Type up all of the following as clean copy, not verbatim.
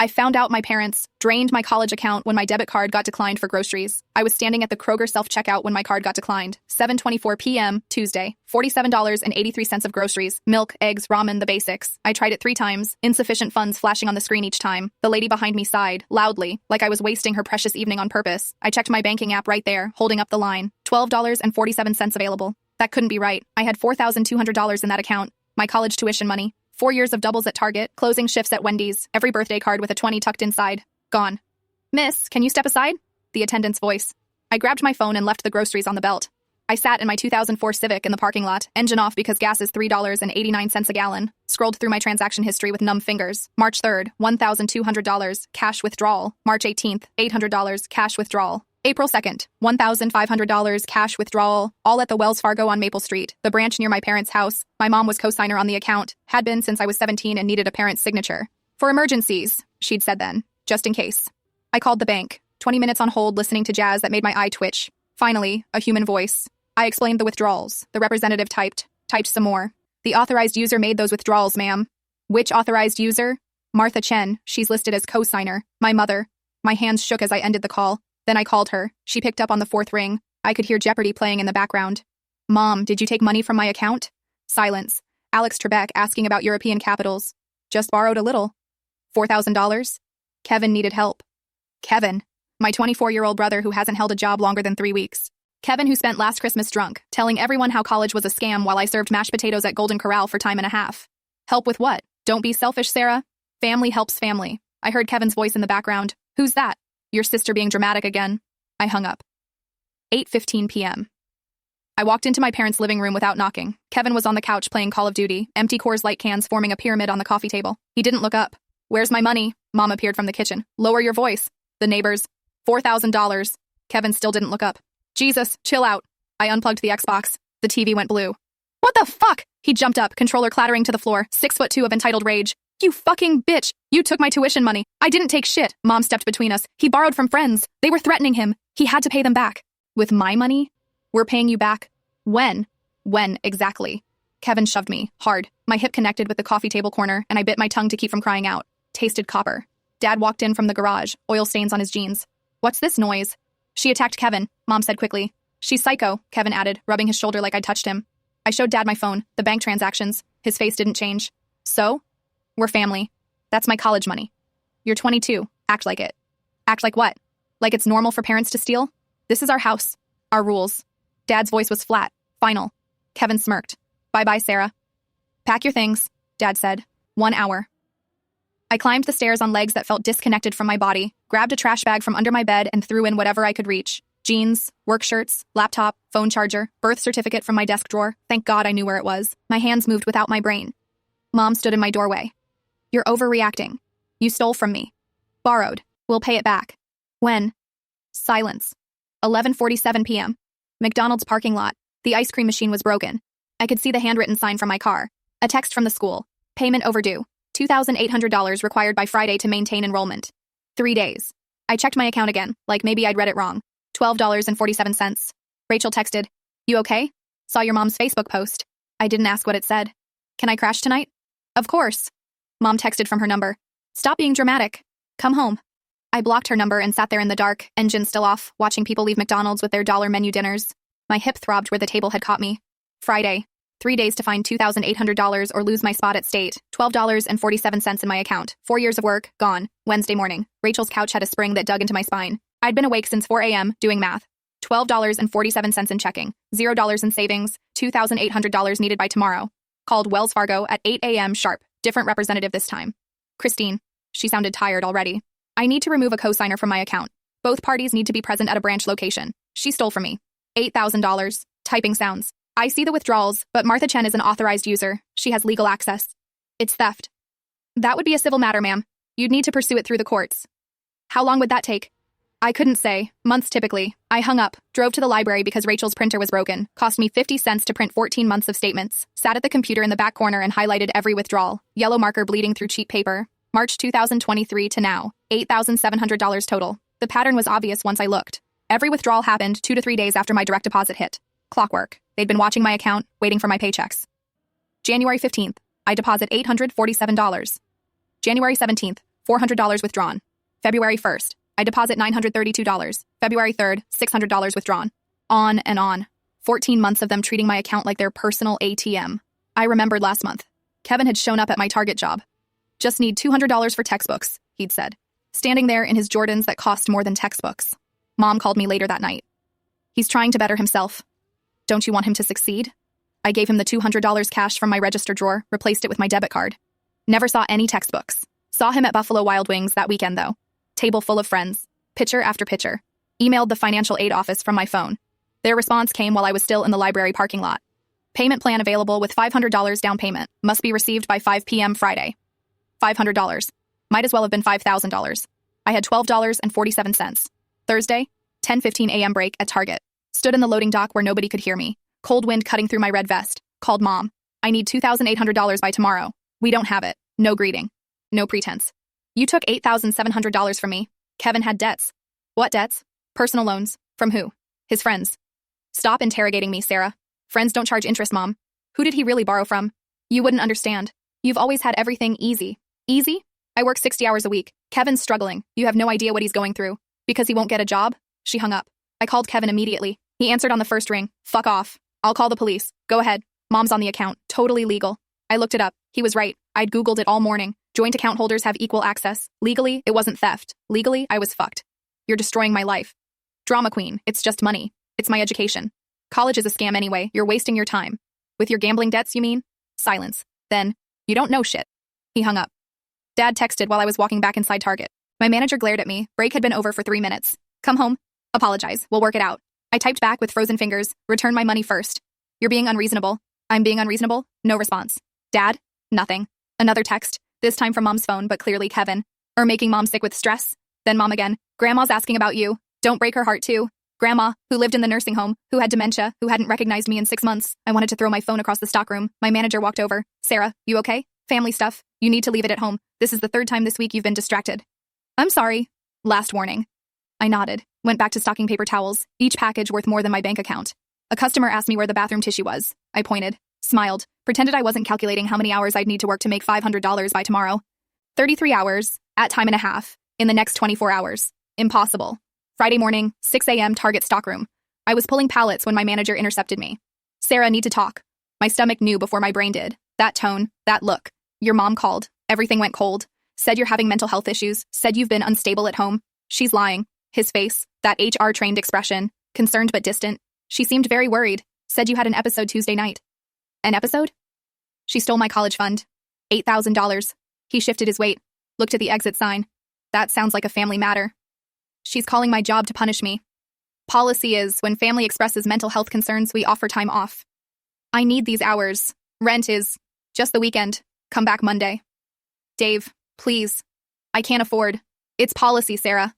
I found out my parents drained my college account when my debit card got declined for groceries. I was standing at the Kroger self-checkout when my card got declined. 7:24 p.m., Tuesday. $47.83 of groceries. Milk, eggs, ramen, the basics. I tried it 3 times. Insufficient funds flashing on the screen each time. The lady behind me sighed, loudly, like I was wasting her precious evening on purpose. I checked my banking app right there, holding up the line. $12.47 available. That couldn't be right. I had $4,200 in that account. My college tuition money. 4 years of doubles at Target, closing shifts at Wendy's, every birthday card with a 20 tucked inside. Gone. Miss, can you step aside? The attendant's voice. I grabbed my phone and left the groceries on the belt. I sat in my 2004 Civic in the parking lot, engine off because gas is $3.89 a gallon. Scrolled through my transaction history with numb fingers. March 3rd, $1,200, cash withdrawal. March 18th, $800, cash withdrawal. April 2nd, $1,500 cash withdrawal, all at the Wells Fargo on Maple Street, the branch near my parents' house. My mom was co-signer on the account, had been since I was 17 and needed a parent's signature. For emergencies, she'd said then, just in case. I called the bank, 20 minutes on hold listening to jazz that made my eye twitch. Finally, a human voice. I explained the withdrawals. The representative typed some more. The authorized user made those withdrawals, ma'am. Which authorized user? Martha Chen, she's listed as co-signer. My mother. My hands shook as I ended the call. Then I called her. She picked up on the 4th ring. I could hear Jeopardy playing in the background. Mom, did you take money from my account? Silence. Alex Trebek asking about European capitals. Just borrowed a little. $4,000? Kevin needed help. Kevin. My 24-year-old brother who hasn't held a job longer than 3 weeks. Kevin who spent last Christmas drunk, telling everyone how college was a scam while I served mashed potatoes at Golden Corral for time and a half. Help with what? Don't be selfish, Sarah. Family helps family. I heard Kevin's voice in the background. Who's that? Your sister being dramatic again. I hung up. 8:15 p.m. I walked into my parents' living room without knocking. Kevin was on the couch playing Call of Duty, empty Coors Light cans forming a pyramid on the coffee table. He didn't look up. Where's my money? Mom appeared from the kitchen. Lower your voice. The neighbors. $4,000. Kevin still didn't look up. Jesus, chill out. I unplugged the Xbox. The TV went blue. What the fuck? He jumped up, controller clattering to the floor, 6'2" of entitled rage. You fucking bitch! You took my tuition money. I didn't take shit. Mom stepped between us. He borrowed from friends. They were threatening him. He had to pay them back. With my money? We're paying you back. When? When, exactly? Kevin shoved me, hard. My hip connected with the coffee table corner, and I bit my tongue to keep from crying out. Tasted copper. Dad walked in from the garage, oil stains on his jeans. What's this noise? She attacked Kevin, Mom said quickly. She's psycho, Kevin added, rubbing his shoulder like I'd touched him. I showed Dad my phone, the bank transactions. His face didn't change. So? We're family. That's my college money. You're 22. Act like it. Act like what? Like it's normal for parents to steal? This is our house. Our rules. Dad's voice was flat, final. Kevin smirked. Bye-bye, Sarah. Pack your things, Dad said. 1 hour. I climbed the stairs on legs that felt disconnected from my body, grabbed a trash bag from under my bed and threw in whatever I could reach. Jeans, work shirts, laptop, phone charger, birth certificate from my desk drawer. Thank God I knew where it was. My hands moved without my brain. Mom stood in my doorway. You're overreacting. You stole from me. Borrowed. We'll pay it back. When? Silence. 11:47 p.m. McDonald's parking lot. The ice cream machine was broken. I could see the handwritten sign from my car. A text from the school. Payment overdue. $2,800 required by Friday to maintain enrollment. 3 days. I checked my account again, like maybe I'd read it wrong. $12.47. Rachel texted, You okay? Saw your mom's Facebook post. I didn't ask what it said. Can I crash tonight? Of course. Mom texted from her number. Stop being dramatic. Come home. I blocked her number and sat there in the dark, engine still off, watching people leave McDonald's with their dollar menu dinners. My hip throbbed where the table had caught me. Friday. 3 days to find $2,800 or lose my spot at state. $12.47 in my account. 4 years of work, gone. Wednesday morning. Rachel's couch had a spring that dug into my spine. I'd been awake since 4 a.m., doing math. $12.47 in checking. $0 in savings. $2,800 needed by tomorrow. Called Wells Fargo at 8 a.m. sharp. Different representative this time. Christine. She sounded tired already. I need to remove a cosigner from my account. Both parties need to be present at a branch location. She stole from me. $8,000. Typing sounds. I see the withdrawals, but Martha Chen is an authorized user. She has legal access. It's theft. That would be a civil matter, ma'am. You'd need to pursue it through the courts. How long would that take? I couldn't say. Months typically. I hung up, drove to the library because Rachel's printer was broken. Cost me 50 cents to print 14 months of statements. Sat at the computer in the back corner and highlighted every withdrawal. Yellow marker bleeding through cheap paper. March 2023 to now. $8,700 total. The pattern was obvious once I looked. Every withdrawal happened 2 to 3 days after my direct deposit hit. Clockwork. They'd been watching my account, waiting for my paychecks. January 15th. I deposit $847. January 17th. $400 withdrawn. February 1st, I deposit $932. February 3rd, $600 withdrawn. On and on. 14 months of them treating my account like their personal ATM. I remembered last month. Kevin had shown up at my Target job. Just need $200 for textbooks, he'd said, standing there in his Jordans that cost more than textbooks. Mom called me later that night. He's trying to better himself. Don't you want him to succeed? I gave him the $200 cash from my register drawer, replaced it with my debit card. Never saw any textbooks. Saw him at Buffalo Wild Wings that weekend, though. Table full of friends. Picture after picture. Emailed the financial aid office from my phone. Their response came while I was still in the library parking lot. Payment plan available with $500 down payment. Must be received by 5 p.m. Friday. $500. Might as well have been $5,000. I had $12.47. Thursday, 10:15 a.m. break at Target. Stood in the loading dock where nobody could hear me. Cold wind cutting through my red vest. Called Mom. I need $2,800 by tomorrow. We don't have it. No greeting. No pretense. You took $8,700 from me. Kevin had debts. What debts? Personal loans. From who? His friends. Stop interrogating me, Sarah. Friends don't charge interest, Mom. Who did he really borrow from? You wouldn't understand. You've always had everything easy. Easy? I work 60 hours a week. Kevin's struggling. You have no idea what he's going through. Because he won't get a job? She hung up. I called Kevin immediately. He answered on the first ring. Fuck off. I'll call the police. Go ahead. Mom's on the account. Totally legal. I looked it up. He was right. I'd Googled it all morning. Joint account holders have equal access. Legally, it wasn't theft. Legally, I was fucked. You're destroying my life. Drama queen. It's just money. It's my education. College is a scam anyway. You're wasting your time. With your gambling debts, you mean? Silence. Then, you don't know shit. He hung up. Dad texted while I was walking back inside Target. My manager glared at me. Break had been over for 3 minutes. Come home. Apologize. We'll work it out. I typed back with frozen fingers. Return my money first. You're being unreasonable. I'm being unreasonable? No response. Dad? Nothing. Another text. This time from Mom's phone, but clearly Kevin. Making Mom sick with stress. Then Mom again. Grandma's asking about you. Don't break her heart too. Grandma, who lived in the nursing home, who had dementia, who hadn't recognized me in 6 months. I wanted to throw my phone across the stockroom. My manager walked over. Sarah, you okay? Family stuff. You need to leave it at home. This is the 3rd time this week you've been distracted. I'm sorry. Last warning. I nodded. Went back to stocking paper towels, each package worth more than my bank account. A customer asked me where the bathroom tissue was. I pointed. Smiled. Pretended I wasn't calculating how many hours I'd need to work to make $500 by tomorrow. 33 hours, at time and a half, in the next 24 hours. Impossible. Friday morning, 6 a.m. Target stockroom. I was pulling pallets when my manager intercepted me. Sarah, need to talk. My stomach knew before my brain did. That tone, that look. Your mom called. Everything went cold. Said you're having mental health issues. Said you've been unstable at home. She's lying. His face, that HR-trained expression, concerned but distant. She seemed very worried. Said you had an episode Tuesday night. An episode? She stole my college fund. $8,000. He shifted his weight. Looked at the exit sign. That sounds like a family matter. She's calling my job to punish me. Policy is, when family expresses mental health concerns, we offer time off. I need these hours. Rent is just the weekend. Come back Monday. Dave, please. I can't afford. It's policy, Sarah.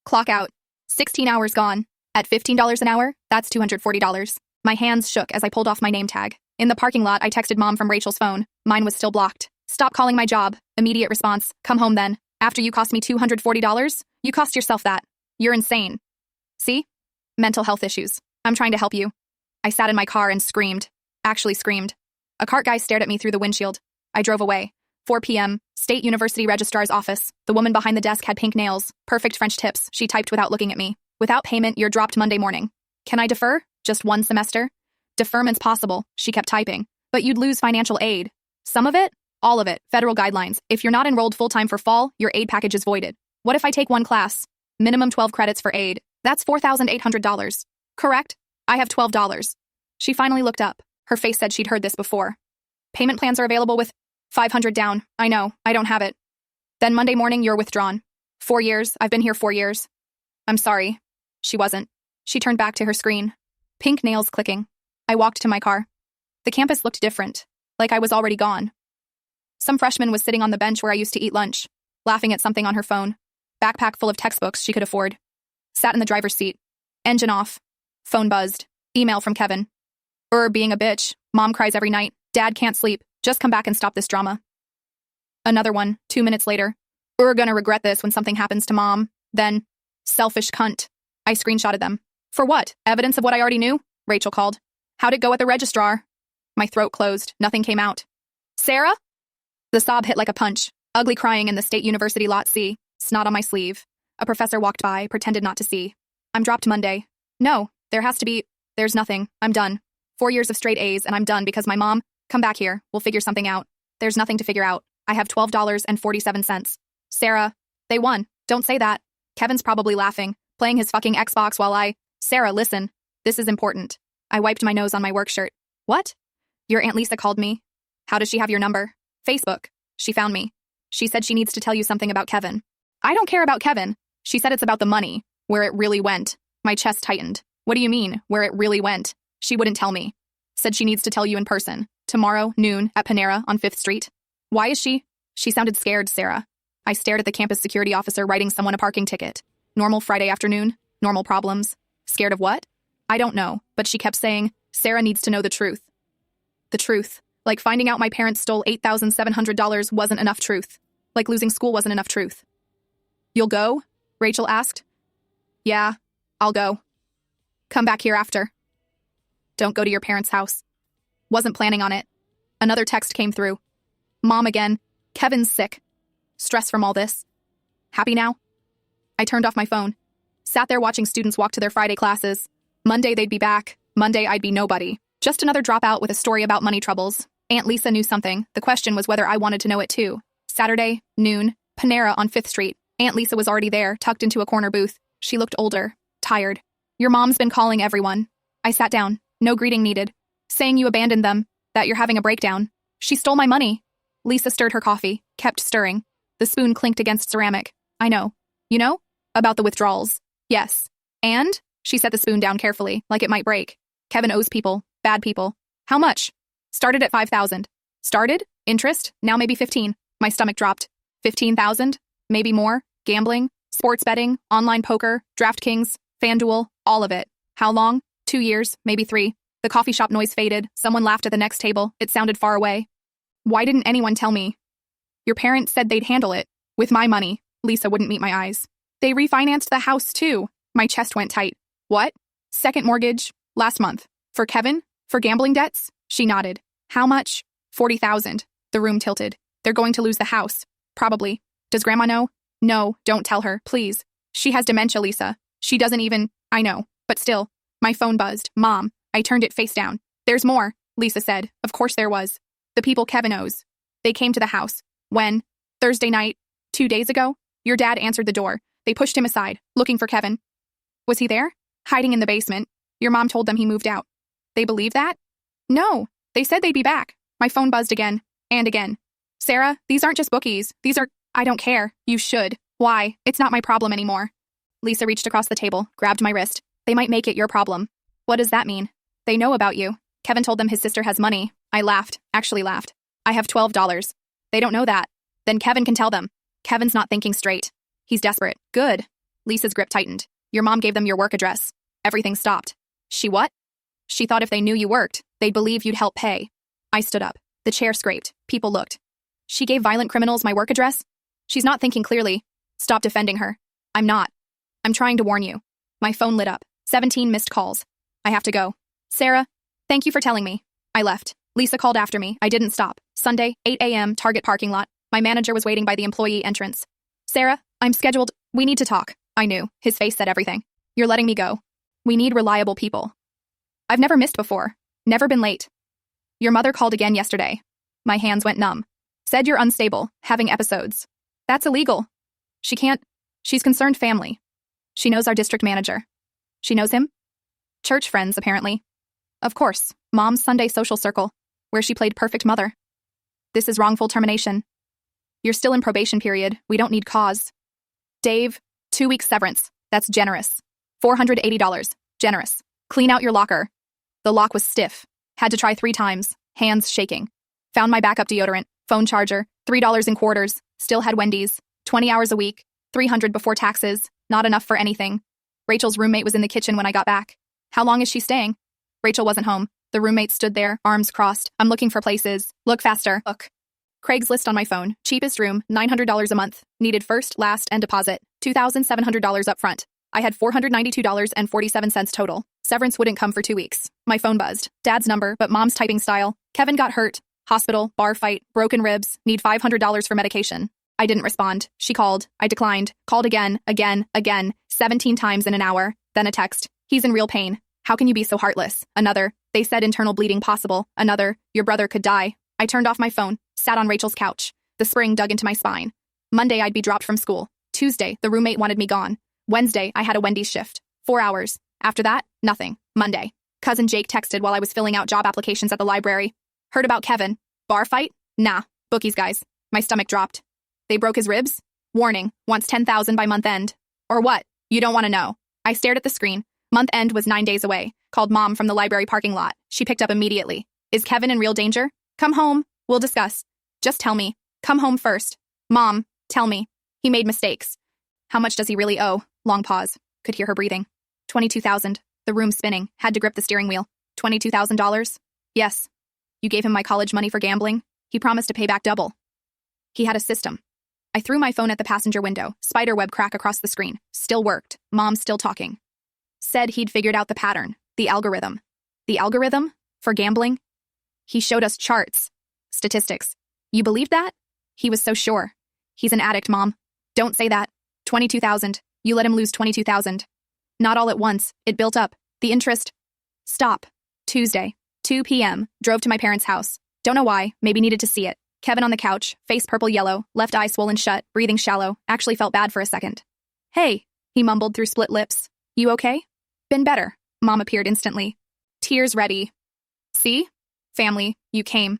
Clock out. 16 hours gone. At $15 an hour, that's $240. My hands shook as I pulled off my name tag. In the parking lot, I texted Mom from Rachel's phone. Mine was still blocked. Stop calling my job. Immediate response. Come home then. After you cost me $240, you cost yourself that. You're insane. See? Mental health issues. I'm trying to help you. I sat in my car and screamed. Actually screamed. A cart guy stared at me through the windshield. I drove away. 4 p.m., State University Registrar's office. The woman behind the desk had pink nails, perfect French tips. She typed without looking at me. Without payment, you're dropped Monday morning. Can I defer? Just 1 semester? Deferment's possible, she kept typing. But you'd lose financial aid. Some of it? All of it. Federal guidelines. If you're not enrolled full-time for fall, your aid package is voided. What if I take 1 class? Minimum 12 credits for aid. That's $4,800. Correct? I have $12. She finally looked up. Her face said she'd heard this before. Payment plans are available with $500 down. I know. I don't have it. Then Monday morning, you're withdrawn. 4 years. I've been here 4 years. I'm sorry. She wasn't. She turned back to her screen. Pink nails clicking. I walked to my car. The campus looked different. Like I was already gone. Some freshman was sitting on the bench where I used to eat lunch, laughing at something on her phone. Backpack full of textbooks she could afford. Sat in the driver's seat. Engine off. Phone buzzed. Email from Kevin. Being a bitch. Mom cries every night. Dad can't sleep. Just come back and stop this drama. Another one, 2 minutes later. Gonna regret this when something happens to Mom. Then, selfish cunt. I screenshotted them. For what? Evidence of what I already knew? Rachel called. How'd it go at the registrar? My throat closed. Nothing came out. Sarah? The sob hit like a punch. Ugly crying in the State University Lot C. Snot on my sleeve. A professor walked by, pretended not to see. I'm dropped Monday. No, there's nothing. I'm done. 4 years of straight A's and I'm done because my mom, come back here, we'll figure something out. There's nothing to figure out. I have $12.47. Sarah, they won. Don't say that. Kevin's probably laughing, playing his fucking Xbox while Sarah, listen. This is important. I wiped my nose on my work shirt. What? Your Aunt Lisa called me. How does she have your number? Facebook. She found me. She said she needs to tell you something about Kevin. I don't care about Kevin. She said it's about the money, where it really went. My chest tightened. What do you mean, where it really went? She wouldn't tell me. Said she needs to tell you in person. Tomorrow, noon, at Panera on 5th Street. Why is she? She sounded scared, Sarah. I stared at the campus security officer writing someone a parking ticket. Normal Friday afternoon? Normal problems? Scared of what? I don't know, but she kept saying, Sarah needs to know the truth. The truth. Like finding out my parents stole $8,700 wasn't enough truth. Like losing school wasn't enough truth. You'll go? Rachel asked. Yeah, I'll go. Come back here after. Don't go to your parents' house. Wasn't planning on it. Another text came through. Mom again. Kevin's sick. Stress from all this. Happy now? I turned off my phone. Sat there watching students walk to their Friday classes. Monday they'd be back. Monday I'd be nobody. Just another dropout with a story about money troubles. Aunt Lisa knew something. The question was whether I wanted to know it too. Saturday, noon, Panera on 5th Street. Aunt Lisa was already there, tucked into a corner booth. She looked older, tired. Your mom's been calling everyone. I sat down. No greeting needed. Saying you abandoned them, that you're having a breakdown. She stole my money. Lisa stirred her coffee, kept stirring. The spoon clinked against ceramic. I know. You know? About the withdrawals. Yes. And? She set the spoon down carefully, like it might break. Kevin owes people. Bad people. How much? Started at 5,000. Started? Interest? Now maybe 15. My stomach dropped. 15,000? Maybe more? Gambling? Sports betting? Online poker? DraftKings? FanDuel? All of it. How long? 2 years, maybe 3. The coffee shop noise faded. Someone laughed at the next table. It sounded far away. Why didn't anyone tell me? Your parents said they'd handle it. With my money. Lisa wouldn't meet my eyes. They refinanced the house too. My chest went tight. What? Second mortgage? Last month. For Kevin? For gambling debts? She nodded. How much? 40,000. The room tilted. They're going to lose the house. Probably. Does Grandma know? No, don't tell her, please. She has dementia, Lisa. She doesn't even... I know. But still. My phone buzzed. Mom. I turned it face down. There's more, Lisa said. Of course there was. The people Kevin owes. They came to the house. When? Thursday night? 2 days ago? Your dad answered the door. They pushed him aside, looking for Kevin. Was he there? Hiding in the basement. Your mom told them he moved out. They believe that? No. They said they'd be back. My phone buzzed again. And again. Sarah, these aren't just bookies. These are... I don't care. You should. Why? It's not my problem anymore. Lisa reached across the table, grabbed my wrist. They might make it your problem. What does that mean? They know about you. Kevin told them his sister has money. I laughed. Actually laughed. I have $12. They don't know that. Then Kevin can tell them. Kevin's not thinking straight. He's desperate. Good. Lisa's grip tightened. Your mom gave them your work address. Everything stopped. She what? She thought if they knew you worked, they'd believe you'd help pay. I stood up. The chair scraped. People looked. She gave violent criminals my work address? She's not thinking clearly. Stop defending her. I'm not. I'm trying to warn you. My phone lit up. 17 missed calls. I have to go. Sarah, thank you for telling me. I left. Lisa called after me. I didn't stop. Sunday, 8 a.m., Target parking lot. My manager was waiting by the employee entrance. Sarah, I'm scheduled. We need to talk. I knew. His face said everything. You're letting me go. We need reliable people. I've never missed before. Never been late. Your mother called again yesterday. My hands went numb. Said you're unstable, having episodes. That's illegal. She can't. She's concerned family. She knows our district manager. She knows him? Church friends, apparently. Of course, Mom's Sunday social circle, where she played perfect mother. This is wrongful termination. You're still in probation period. We don't need cause. Dave, 2 weeks severance. That's generous. $480. Generous. Clean out your locker. The lock was stiff. Had to try 3 times. Hands shaking. Found my backup deodorant, phone charger, $3 in quarters. Still had Wendy's. 20 hours a week. $300 before taxes. Not enough for anything. Rachel's roommate was in the kitchen when I got back. How long is she staying? Rachel wasn't home. The roommate stood there, arms crossed. I'm looking for places. Look faster. Look. Craigslist on my phone. Cheapest room, $900 a month. Needed first, last, and deposit. $2,700 up front. I had $492.47 total. Severance wouldn't come for 2 weeks. My phone buzzed. Dad's number, but Mom's typing style. Kevin got hurt. Hospital, bar fight, broken ribs. Need $500 for medication. I didn't respond. She called. I declined. Called again, 17 times in an hour. Then a text. He's in real pain. How can you be so heartless? Another. They said internal bleeding possible. Another. Your brother could die. I turned off my phone, sat on Rachel's couch. The spring dug into my spine. Monday, I'd be dropped from school. Tuesday, the roommate wanted me gone. Wednesday, I had a Wendy's shift. 4 hours. After that, nothing. Monday. Cousin Jake texted while I was filling out job applications at the library. Heard about Kevin. Bar fight? Nah. Bookies, guys. My stomach dropped. They broke his ribs? Warning. Wants 10,000 by month end. Or what? You don't want to know. I stared at the screen. Month end was 9 days away. Called Mom from the library parking lot. She picked up immediately. Is Kevin in real danger? Come home. We'll discuss. Just tell me. Come home first. Mom, tell me. He made mistakes. How much does he really owe? Long pause. Could hear her breathing. 22,000. The room spinning. Had to grip the steering wheel. $22,000? Yes. You gave him my college money for gambling? He promised to pay back double. He had a system. I threw my phone at the passenger window. Spiderweb crack across the screen. Still worked. Mom still talking. Said he'd figured out the pattern. The algorithm. The algorithm? For gambling? He showed us charts. Statistics. You believed that? He was so sure. He's an addict, Mom. Don't say that. 22,000. You let him lose 22,000. Not all at once. It built up. The interest. Stop. Tuesday. 2 p.m. Drove to my parents' house. Don't know why. Maybe needed to see it. Kevin on the couch. Face purple-yellow. Left eye swollen shut. Breathing shallow. Actually felt bad for a second. Hey. He mumbled through split lips. You okay? Been better. Mom appeared instantly. Tears ready. See? Family. You came.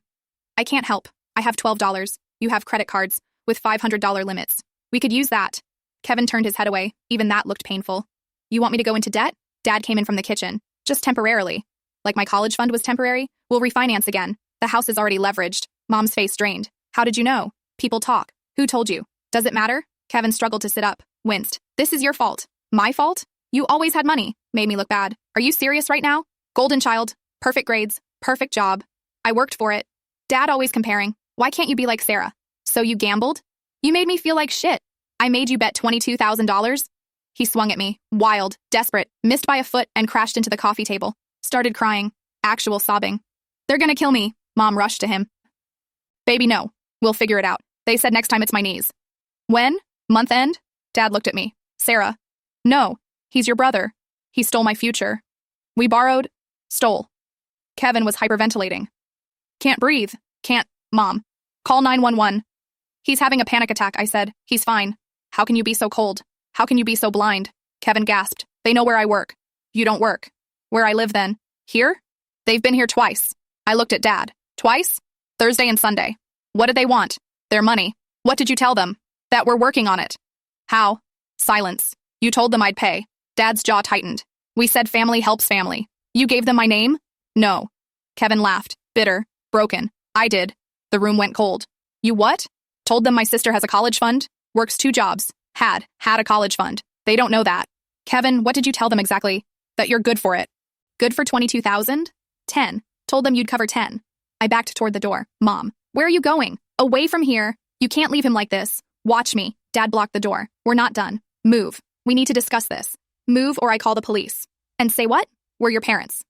I can't help. I have $12. You have credit cards. With $500 limits. We could use that. Kevin turned his head away. Even that looked painful. You want me to go into debt? Dad came in from the kitchen. Just temporarily. Like my college fund was temporary? We'll refinance again. The house is already leveraged. Mom's face drained. How did you know? People talk. Who told you? Does it matter? Kevin struggled to sit up. Winced. This is your fault. My fault? You always had money. Made me look bad. Are you serious right now? Golden child. Perfect grades. Perfect job. I worked for it. Dad always comparing. Why can't you be like Sarah? So you gambled? You made me feel like shit. I made you bet $22,000? He swung at me, wild, desperate, missed by a foot and crashed into the coffee table. Started crying. Actual sobbing. They're gonna kill me. Mom rushed to him. Baby, no. We'll figure it out. They said next time it's my knees. When? Month end? Dad looked at me. Sarah. No. He's your brother. He stole my future. We borrowed. Stole. Kevin was hyperventilating. Can't breathe. Can't. Mom. Call 911. He's having a panic attack, I said. He's fine. How can you be so cold? How can you be so blind? Kevin gasped. They know where I work. You don't work. Where I live then. Here? They've been here twice. I looked at Dad. Twice? Thursday and Sunday. What did they want? Their money. What did you tell them? That we're working on it. How? Silence. You told them I'd pay. Dad's jaw tightened. We said family helps family. You gave them my name? No. Kevin laughed. Bitter. Broken. I did. The room went cold. You what? Told them my sister has a college fund? Works 2 jobs. Had a college fund. They don't know that. Kevin, what did you tell them exactly? That you're good for it. Good for 22,000? 10. Told them you'd cover 10. I backed toward the door. Mom, where are you going? Away from here. You can't leave him like this. Watch me. Dad blocked the door. We're not done. Move. We need to discuss this. Move or I call the police. And say what? We're your parents.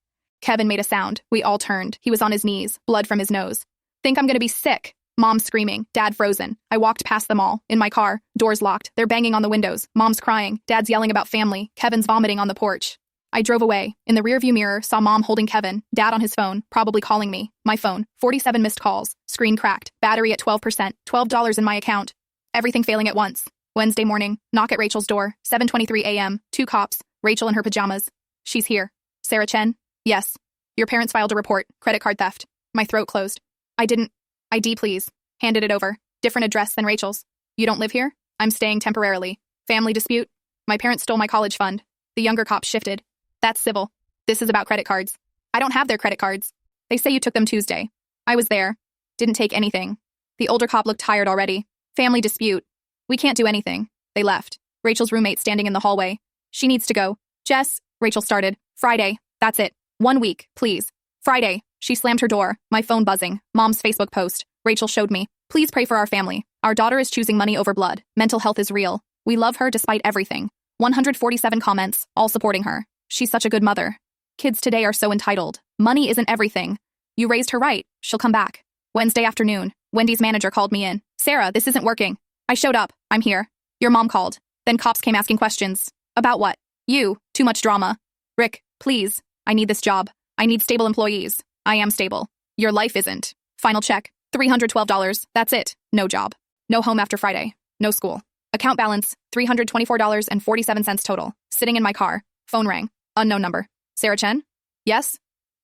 Kevin made a sound. We all turned. He was on his knees, blood from his nose. Think I'm gonna be sick. Mom screaming. Dad frozen. I walked past them all. In my car. Doors locked. They're banging on the windows. Mom's crying. Dad's yelling about family. Kevin's vomiting on the porch. I drove away. In the rearview mirror, saw Mom holding Kevin. Dad on his phone, probably calling me. My phone. 47 missed calls. Screen cracked. Battery at 12%. $12 in my account. Everything failing at once. Wednesday morning. Knock at Rachel's door. 7:23 a.m. 2 cops. Rachel in her pajamas. She's here. Sarah Chen? Yes. Your parents filed a report. Credit card theft. My throat closed. I didn't. ID, please. Handed it over. Different address than Rachel's. You don't live here? I'm staying temporarily. Family dispute? My parents stole my college fund. The younger cop shifted. That's civil. This is about credit cards. I don't have their credit cards. They say you took them Tuesday. I was there. Didn't take anything. The older cop looked tired already. Family dispute. We can't do anything. They left. Rachel's roommate standing in the hallway. She needs to go. Jess, Rachel started. Friday. That's it. 1 week, please. Friday. She slammed her door. My phone buzzing. Mom's Facebook post. Rachel showed me. Please pray for our family. Our daughter is choosing money over blood. Mental health is real. We love her despite everything. 147 comments, all supporting her. She's such a good mother. Kids today are so entitled. Money isn't everything. You raised her right. She'll come back. Wednesday afternoon. Wendy's manager called me in. Sarah, this isn't working. I showed up. I'm here. Your mom called. Then cops came asking questions. About what? You. Too much drama. Rick, please. I need this job. I need stable employees. I am stable. Your life isn't. Final check. $312. That's it. No job. No home after Friday. No school. Account balance, $324.47 total. Sitting in my car. Phone rang. Unknown number. Sarah Chen? Yes?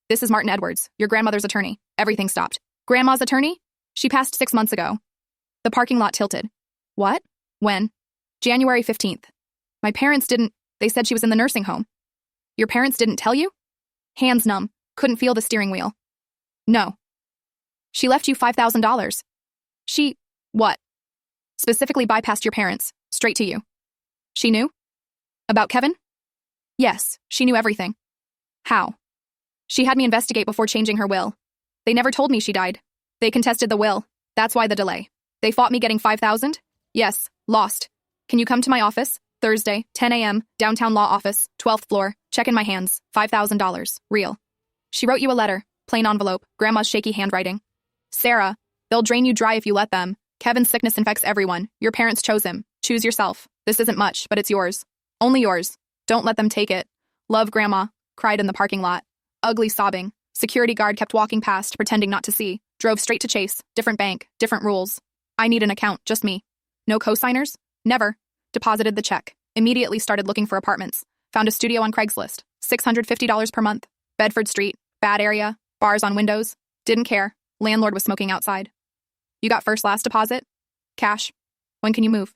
This is Martin Edwards, your grandmother's attorney. Everything stopped. Grandma's attorney? She passed 6 months ago. The parking lot tilted. What? When? January 15th. My parents didn't. They said she was in the nursing home. Your parents didn't tell you? Hands numb. Couldn't feel the steering wheel. No. She left you $5,000. She, what? Specifically bypassed your parents, straight to you. She knew? About Kevin? Yes, she knew everything. How? She had me investigate before changing her will. They never told me she died. They contested the will. That's why the delay. They fought me getting $5,000? Yes, lost. Can you come to my office? Thursday, 10 a.m., downtown law office, 12th floor, check in my hands, $5,000, real. She wrote you a letter, plain envelope, grandma's shaky handwriting. Sarah, they'll drain you dry if you let them. Kevin's sickness infects everyone. Your parents chose him. Choose yourself. This isn't much, but it's yours. Only yours. Don't let them take it. Love, Grandma. Cried in the parking lot. Ugly sobbing. Security guard kept walking past, pretending not to see. Drove straight to Chase. Different bank. Different rules. I need an account, just me. No co-signers? Never. Deposited the check. Immediately started looking for apartments. Found a studio on Craigslist. $650 per month. Bedford Street. Bad area. Bars on windows. Didn't care. Landlord was smoking outside. You got first last deposit? Cash. When can you move?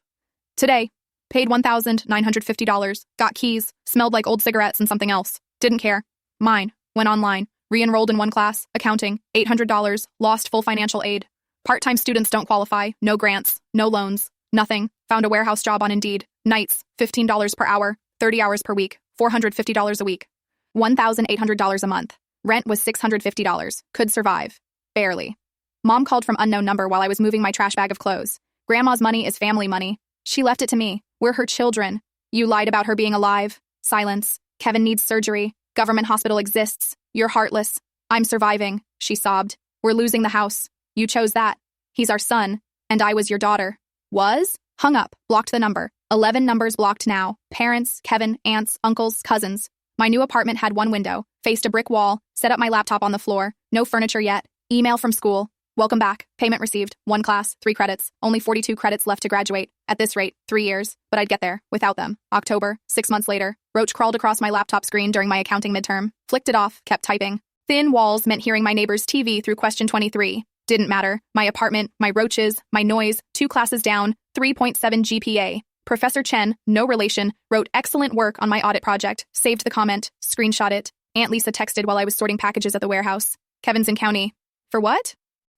Today. Paid $1,950. Got keys. Smelled like old cigarettes and something else. Didn't care. Mine. Went online. Re-enrolled in one class. Accounting. $800. Lost full financial aid. Part-time students don't qualify. No grants. No loans. Nothing. Found a warehouse job on Indeed. Nights. $15 per hour. 30 hours per week. $450 a week. $1,800 a month. Rent was $650. Could survive. Barely. Mom called from unknown number while I was moving my trash bag of clothes. Grandma's money is family money. She left it to me. We're her children. You lied about her being alive. Silence. Kevin needs surgery. Government hospital exists. You're heartless. I'm surviving, she sobbed. We're losing the house. You chose that. He's our son. And I was your daughter. Was? Hung up. Blocked the number. 11 numbers blocked now. Parents, Kevin, aunts, uncles, cousins. My new apartment had one window. Faced a brick wall. Set up my laptop on the floor. No furniture yet. Email from school. Welcome back. Payment received. 1 class, 3 credits. Only 42 credits left to graduate. At this rate, 3 years. But I'd get there, without them. October, 6 months later. Roach crawled across my laptop screen during my accounting midterm. Flicked it off, kept typing. Thin walls meant hearing my neighbor's TV through question 23. Didn't matter. My apartment, my roaches, my noise, 2 classes down, 3.7 GPA. Professor Chen, no relation, wrote excellent work on my audit project. Saved the comment, screenshot it. Aunt Lisa texted while I was sorting packages at the warehouse. Kevin's in county. For what?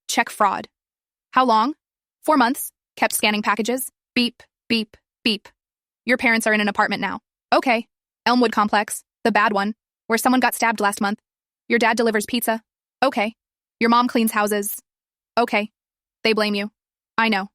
Check fraud. How long? 4 months. Kept scanning packages. Beep, beep, beep. Your parents are in an apartment now. Okay. Elmwood Complex, the bad one, where someone got stabbed last month. Your dad delivers pizza. Okay. Your mom cleans houses. Okay. They blame you. I know.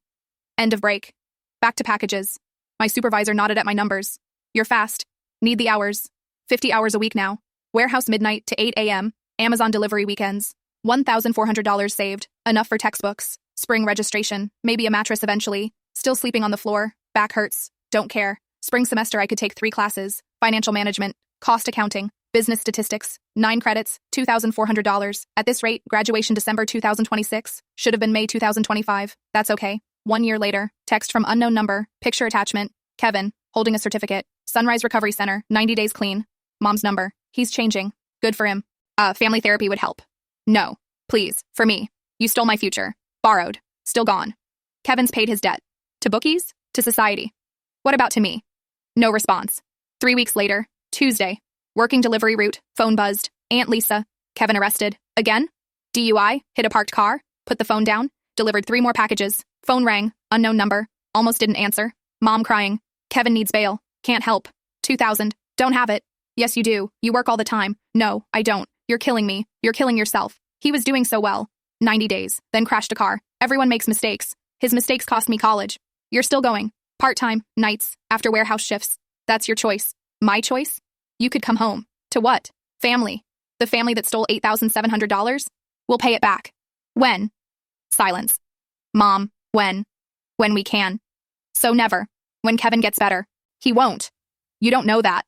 End of break. Back to packages. My supervisor nodded at my numbers. You're fast. Need the hours. 50 hours a week now. Warehouse midnight to 8 a.m. Amazon delivery weekends. $1,400 saved. Enough for textbooks. Spring registration. Maybe a mattress eventually. Still sleeping on the floor. Back hurts. Don't care. Spring semester I could take 3 classes. Financial management. Cost accounting. Business statistics. 9 credits. $2,400. At this rate, graduation December 2026. Should have been May 2025. That's okay. 1 year later. Text from unknown number. Picture attachment. Kevin. Holding a certificate. Sunrise Recovery Center. 90 days clean. Mom's number. He's changing. Good for him. Family therapy would help. No. Please. For me. You stole my future. Borrowed. Still gone. Kevin's paid his debt. To bookies? To society. What about to me? No response. 3 weeks later. Tuesday. Working delivery route. Phone buzzed. Aunt Lisa. Kevin arrested. Again? DUI. Hit a parked car. Put the phone down. Delivered 3 more packages. Phone rang. Unknown number. Almost didn't answer. Mom crying. Kevin needs bail. Can't help. 2,000. Don't have it. Yes, you do. You work all the time. No, I don't. You're killing me. You're killing yourself. He was doing so well. 90 days. Then crashed a car. Everyone makes mistakes. His mistakes cost me college. You're still going. Part-time. Nights. After warehouse shifts. That's your choice. My choice? You could come home. To what? Family. The family that stole $8,700? We'll pay it back. When? Silence. Mom, when? When we can. So never. When Kevin gets better. He won't. You don't know that.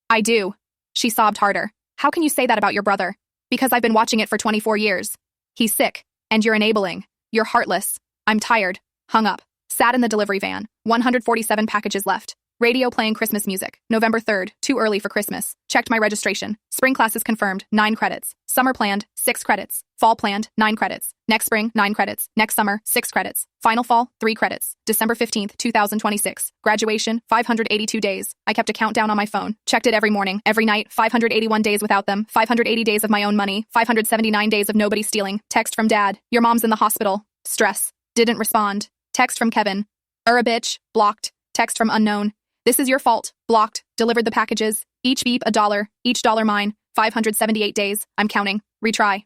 I do. She sobbed harder. How can you say that about your brother? Because I've been watching it for 24 years. He's sick, and you're enabling. You're heartless. I'm tired. Hung up. Sat in the delivery van. 147 packages left. Radio playing Christmas music. November 3rd, too early for Christmas. Checked my registration. Spring classes confirmed, 9 credits. Summer planned, 6 credits. Fall planned, 9 credits. Next spring, 9 credits. Next summer, 6 credits. Final fall, 3 credits. December 15th, 2026. Graduation, 582 days. I kept a countdown on my phone. Checked it every morning, every night. 581 days without them. 580 days of my own money. 579 days of nobody stealing. Text from Dad. Your mom's in the hospital. Stress. Didn't respond. Text from Kevin. A bitch. Blocked. Text from unknown. This is your fault. Blocked. Delivered the packages. Each beep $1. Each dollar mine. 578 days. I'm counting. Retry.